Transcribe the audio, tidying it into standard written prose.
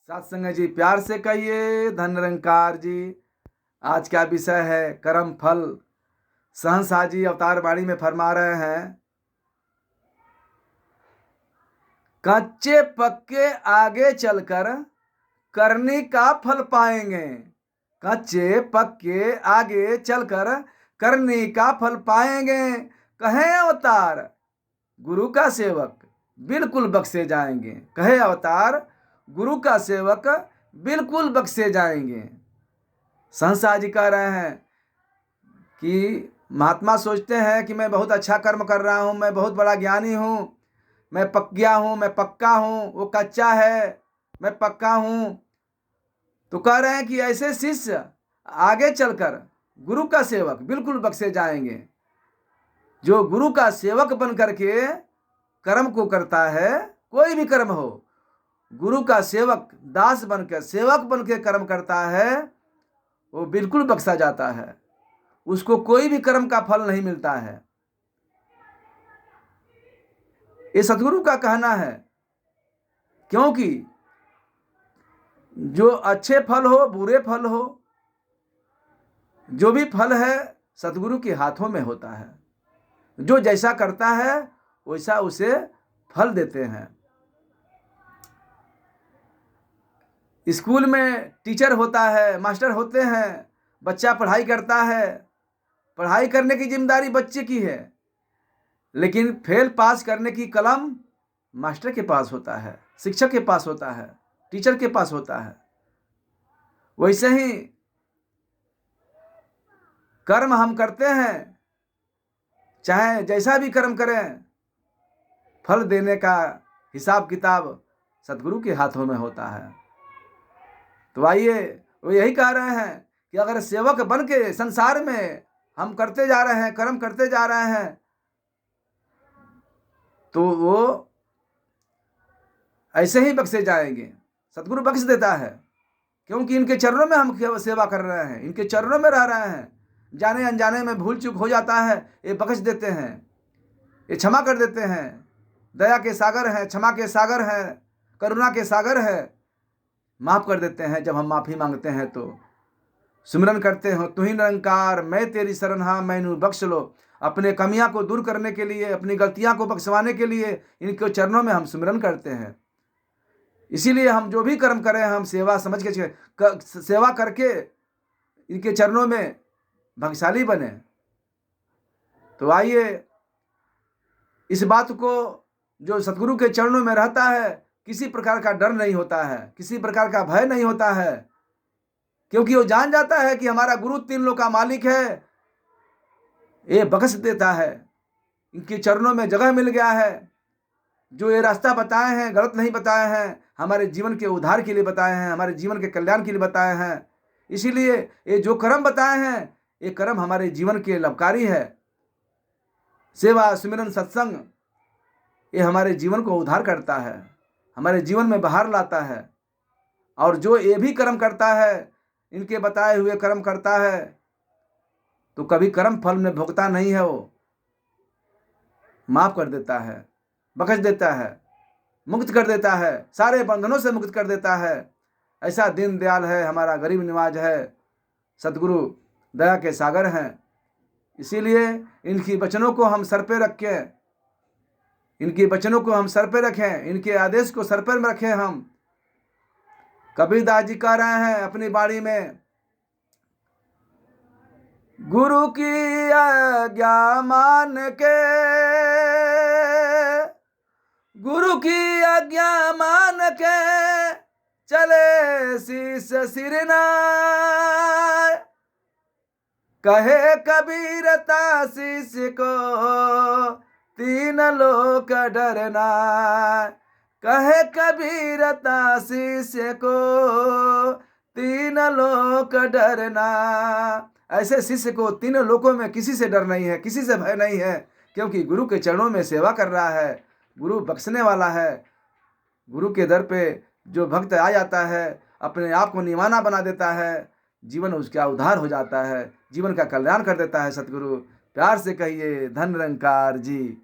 सत्संग जी, प्यार से कहिए धन निरंकार जी। आज का विषय है कर्म फल। सहनसा जी अवतार वाणी में फरमा रहे हैं, कच्चे पक्के आगे चलकर करनी का फल पाएंगे। कच्चे पक्के आगे चलकर करनी का फल पाएंगे। कहे अवतार गुरु का सेवक बिल्कुल बख्शे जाएंगे। कहे अवतार गुरु का सेवक बिल्कुल बख्शे जाएंगे। संसा जी कह रहे हैं कि महात्मा सोचते हैं कि मैं बहुत अच्छा कर्म कर रहा हूँ, मैं बहुत बड़ा ज्ञानी हूँ, मैं पक गया हूँ, मैं पक्का हूँ, वो कच्चा है, मैं पक्का हूँ। तो कह रहे हैं कि ऐसे शिष्य आगे चलकर गुरु का सेवक बिल्कुल बख्शे जाएंगे। जो गुरु का सेवक बन करके कर्म को करता है, कोई भी कर्म हो, गुरु का सेवक दास बनकर सेवक बनकर कर्म करता है, वो बिल्कुल बख्शा जाता है। उसको कोई भी कर्म का फल नहीं मिलता है। ये सतगुरु का कहना है, क्योंकि जो अच्छे फल हो बुरे फल हो, जो भी फल है सतगुरु के हाथों में होता है। जो जैसा करता है वैसा उसे फल देते हैं। स्कूल में टीचर होता है, मास्टर होते हैं, बच्चा पढ़ाई करता है, पढ़ाई करने की जिम्मेदारी बच्चे की है, लेकिन फेल पास करने की कलम मास्टर के पास होता है, शिक्षक के पास होता है, टीचर के पास होता है। वैसे ही कर्म हम करते हैं, चाहे जैसा भी कर्म करें, फल देने का हिसाब किताब सतगुरु के हाथों में होता है। तो आइए, वो यही कह रहे हैं कि अगर सेवक बन के संसार में हम करते जा रहे हैं, कर्म करते जा रहे हैं, तो वो ऐसे ही बख्शे जाएंगे। सतगुरु बख्श देता है, क्योंकि इनके चरणों में हम सेवा कर रहे हैं, इनके चरणों में रह रहे हैं। जाने अनजाने में भूल चूक हो जाता है, ये बख्श देते हैं, ये क्षमा कर देते हैं। दया के सागर हैं, क्षमा के सागर हैं, करुणा के सागर है, माफ कर देते हैं जब हम माफी मांगते हैं। तो सिमरन करते हो, तू ही निरंकार मैं तेरी शरण हाँ मैनू बख्श लो। अपने कमियां को दूर करने के लिए, अपनी गलतियां को बख्शवाने के लिए इनके चरणों में हम सिमरन करते हैं। इसीलिए हम जो भी कर्म करें, हम सेवा समझ के सेवा करके इनके चरणों में भाग्यशाली बने। तो आइए, इस बात को जो सतगुरु के चरणों में रहता है, किसी प्रकार का डर नहीं होता है, किसी प्रकार का भय नहीं होता है, क्योंकि वो जान जाता है कि हमारा गुरु तीन लोक का मालिक है, ये बख्श देता है। इनके चरणों में जगह मिल गया है। जो ये रास्ता बताए हैं गलत नहीं बताए हैं, हमारे जीवन के उद्धार के लिए बताए हैं, हमारे जीवन के कल्याण के लिए बताए हैं। इसीलिए ये जो कर्म बताए हैं, ये कर्म हमारे जीवन के लाभकारी है। सेवा सुमिरन सत्संग ये हमारे जीवन को उद्धार करता है, हमारे जीवन में बाहर लाता है। और जो ये भी कर्म करता है, इनके बताए हुए कर्म करता है, तो कभी कर्म फल में भुगता नहीं है, वो माफ कर देता है, बख्श देता है, मुक्त कर देता है, सारे बंधनों से मुक्त कर देता है। ऐसा दीन दयाल है, हमारा गरीब निवाज है। सतगुरु दया के सागर हैं। इसीलिए इनकी वचनों को हम सर पे रखें, इनके वचनों को हम सर पे रखें, इनके आदेश को सर पर रखें। हम कबीरदास जी कह रहे हैं अपनी बाणी में, गुरु की आज्ञा मान के, गुरु की आज्ञा मान के चले शीस सिरनाय। कहे कबीरता शिष्य को तीन लोक डरना। कहे कबीरता शिष्य को तीन लोक डरना। ऐसे शिष्य को तीनों लोकों में किसी से डर नहीं है, किसी से भय नहीं है, क्योंकि गुरु के चरणों में सेवा कर रहा है। गुरु बख्शने वाला है। गुरु के दर पे जो भक्त आ जाता है, अपने आप को निवाना बना देता है, जीवन उसका उद्धार हो जाता है, जीवन का कल्याण कर देता है। सतगुरु प्यार से कहिए धन निरंकार जी।